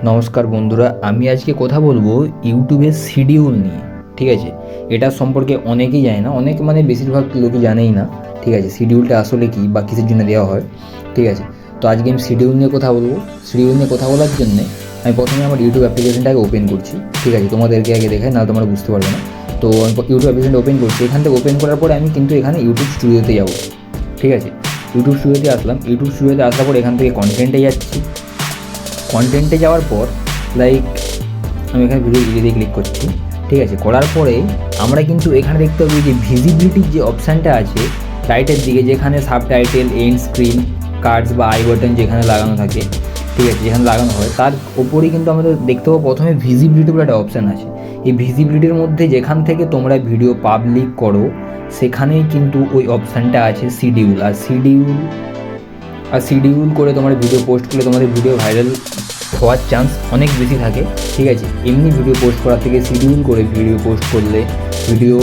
নমস্কার বন্ধুরা, আমি আজকে কথা বলবো ইউটিউবের শিডিউল নিয়ে। ঠিক আছে, এটা সম্পর্কে অনেকেই জানে না, অনেক বেশিরভাগ লোকই জানেই না। ঠিক আছে, শিডিউলটা আসলে কি বা কিসের জন্য দেওয়া হয়। ঠিক আছে, তো আজকে আমি শিডিউল নিয়ে কথা বলবো। শিডিউল নিয়ে কথা বলার জন্যে আমি প্রথমে আমার ইউটিউব অ্যাপ্লিকেশনটাকে ওপেন করছি। ঠিক আছে, তোমাদেরকে আগে দেখাই, না তোমরা বুঝতে পারবে না। তো আমি ইউটিউব অ্যাপ্লিকেশনটা ওপেন করছি। এখান থেকে ওপেন করার পরে আমি কিন্তু এখানে ইউটিউব স্টুডিওতে যাবো। ঠিক আছে, ইউটিউব স্টুডিওতে আসলাম। ইউটিউব স্টুডিওতে আসার পর এখান থেকে কন্টেন্টে যাচ্ছি। কন্টেন্টে যাওয়ার পর আমি এখানে ভিডিও এডিটে ক্লিক করছি। ঠিক আছে, করার পরে আমরা কিন্তু এখানে দেখতে পাবি যে ভিজিবিলিটির যে অপশানটা আছে রাইটের দিকে, যেখানে সাবটাইটেল, এন্ড স্ক্রিন, কার্ডস বা আই বাটন যেখানে লাগানো থাকে, ঠিক আছে, যেখানে লাগানো হয় তার ওপরেই কিন্তু আমাদের দেখতে পাবো প্রথমে ভিজিবিলিটি বলে একটা অপশান আছে। এই ভিজিবিলিটির মধ্যে যেখান থেকে তোমরা ভিডিও পাবলিক করো সেখানেই কিন্তু ওই অপশানটা আছে শিডিউল। আর শিডিউল করে তোমার ভিডিও পোস্ট করলে তোমাদের ভিডিও ভাইরাল হওয়ার চান্স অনেক বেশি থাকে। ঠিক আছে, এমনি ভিডিও পোস্ট করার থেকে শিডিউল করে ভিডিও পোস্ট করলে ভিডিও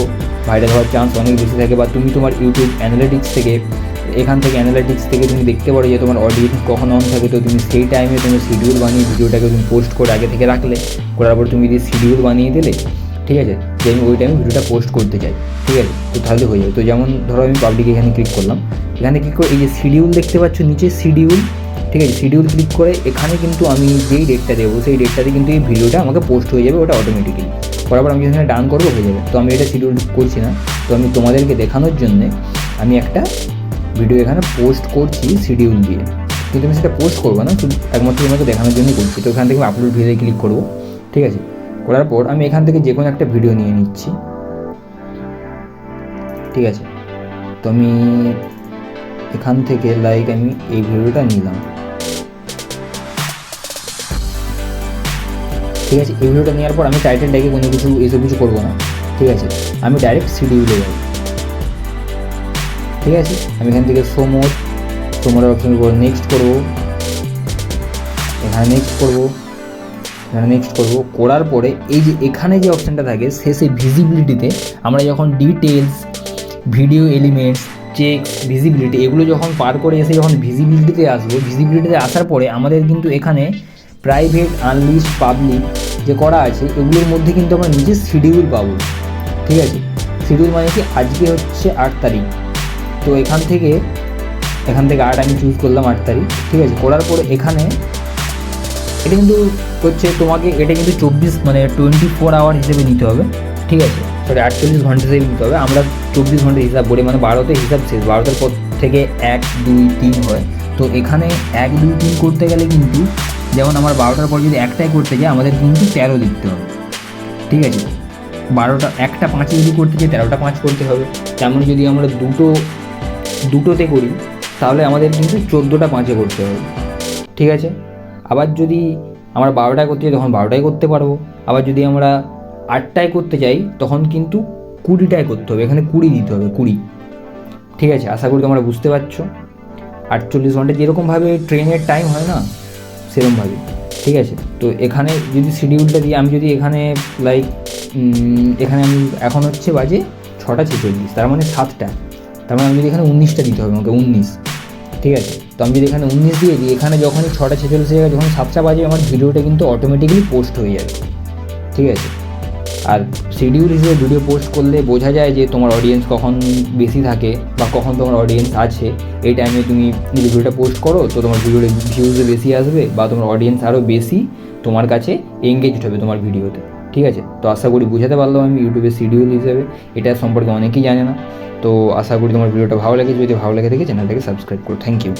ভাইরাল হওয়ার চান্স অনেক বেশি থাকে। বা তুমি তোমার ইউটিউব অ্যানালিটিক্স থেকে তুমি দেখতে পারো যে তোমার অডিয়েন্স কখন অন থাকে, তো তুমি সেই টাইমে তুমি শিডিউল বানিয়ে ভিডিওটাকে তুমি পোস্ট করে আগে থেকে রাখলে, করার পর তুমি যদি শিডিউল বানিয়ে দিলে, ঠিক আছে, যে আমি ওই টাইমে ভিডিওটা পোস্ট করতে চাই, ঠিক আছে, তো তাহলে হয়ে যাবে। তো যেমন ধরো আমি পাবলিক এখানে ক্লিক করলাম, এখানে ক্লিক করে এই যে শিডিউল দেখতে পাচ্ছ নিচে শিডিউল, ঠিক আছে, শিডিউল ক্লিক করে এখানে কিন্তু আমি যেই ডেটটা দেবো সেই ডেটটাতে কিন্তু এই ভিডিওটা আমাকে পোস্ট হয়ে যাবে, ওটা অটোমেটিক্যালি। করার পর আমি যেখানে ডান করবো হয়ে যাবে। তো আমি এটা শিডিউল করছি না, তো আমি তোমাদেরকে দেখানোর জন্যে আমি একটা ভিডিও এখানে পোস্ট করছি শিডিউল দিয়ে, কিন্তু আমি সেটা পোস্ট করবো না, শুধু একমাত্র তোমাকে দেখানোর জন্যই করছি। তো এখান থেকে আমি আপলোড ভিডিওতে ক্লিক করবো। ঠিক আছে, করার পর আমি এখান থেকে যে কোনো একটা ভিডিও নিয়ে নিচ্ছি। ঠিক আছে, তো আমি এখান থেকে আমি এই ভিডিওটা নিলাম। ঠিক আছে, এই ভিডিওটা নেওয়ার পর আমি টাইটেলটাকে কোনো কিছু এসব কিছু করবো না। ঠিক আছে, আমি ডাইরেক্ট শিডিউলে যাব। ঠিক আছে, আমি এখান থেকে সোমোর অপশন উপর নেক্সট করবো, এখানে নেক্সট করবো, করার পরে এই যে এখানে যে অপশানটা থাকে শেষে ভিজিবিলিটিতে আমরা যখন details, video elements, checks, visibility এগুলো যখন পার করে এসে যখন ভিজিবিলিটিতে আসবো, ভিজিবিলিটিতে আসার পরে আমাদের কিন্তু এখানে প্রাইভেট, আনলিস্ট, পাবলিক যে করা আছে এগুলোর মধ্যে কিন্তু আমরা নিজে শিডিউল পাবো। ঠিক আছে, শিডিউল মানে কি, আজকে হচ্ছে 8 তারিখ, তো এখান থেকে 8 আমি চুজ করলাম 8 তারিখ। ঠিক আছে, করার পরে এখানে এটা কিন্তু তোমাকে এটা কিন্তু 24 আওয়ার হিসেবে নিতে হবে। ঠিক আছে, 48 ঘন্টা হিসেবে নিতে হবে। আমরা 24 ঘন্টা হিসাব করি, 12তে হিসাব শেষ, 12টার পর থেকে 1, 2, 3 হয়। তো এখানে 1, 2, 3 করতে গেলে কিন্তু যেমন আমার 12টার পর যদি একটাই করতে যাই আমাদের কিন্তু 13 লিখতে হবে। ঠিক আছে, 1টা 5 যদি করতে চাই 13টা 5 করতে হবে। তেমন যদি আমরা দুটোতে করি তাহলে আমাদের কিন্তু 14টা 5 করতে হবে। ঠিক আছে, আবার যদি আমরা 12টায় করতে চাই তখন 12টায় করতে পারবো। আবার যদি আমরা 8টায় করতে চাই তখন কিন্তু 20টায় করতে হবে, এখানে 20 দিতে হবে, 20। ঠিক আছে, আশা করি তোমরা বুঝতে পারছো। 48 ঘন্টা যেরকমভাবে ট্রেনের টাইম হয় না সেরকমভাবে। ঠিক আছে, তো এখানে যদি শিডিউলটা দিই, আমি যদি এখানে এখানে আমি এখন বাজে 6টা 46, তার মানে 7টা, তার মানে আমি যদি এখানে 19টা দিতে হবে আমাকে, 19। ঠিক আছে, তো আমি যদি এখানে 19 দিয়ে দিই, এখানে যখনই 6টা 46 জায়গায় যখন 7টা বাজে আমার ভিডিওটা কিন্তু অটোমেটিক্যালি পোস্ট হয়ে যাবে। ঠিক আছে, আর শিডিউল হিসেবে ভিডিও পোস্ট করলে বোঝা যায় যে তোমার অডিয়েন্স কখন বেশি থাকে বা কখন তোমার অডিয়েন্স আছে। এই টাইমে তুমি যদি ভিডিওটা পোস্ট করো তো তোমার ভিডিওটা ভিউজে বেশি আসবে বা তোমার অডিয়েন্স আরও বেশি তোমার কাছে এঙ্গেজড হবে তোমার ভিডিওতে। ঠিক আছে, তো আশা করি বুঝাতে পারলাম আমি ইউটিউবের শিডিউল হিসেবে, এটা সম্পর্কে অনেকেই জানে না। তো আশা করি তোমার ভিডিওটা ভালো লেগেছে, যদি ভালো লেগে থাকে চ্যানেলটাকে সাবস্ক্রাইব করো। Thank you.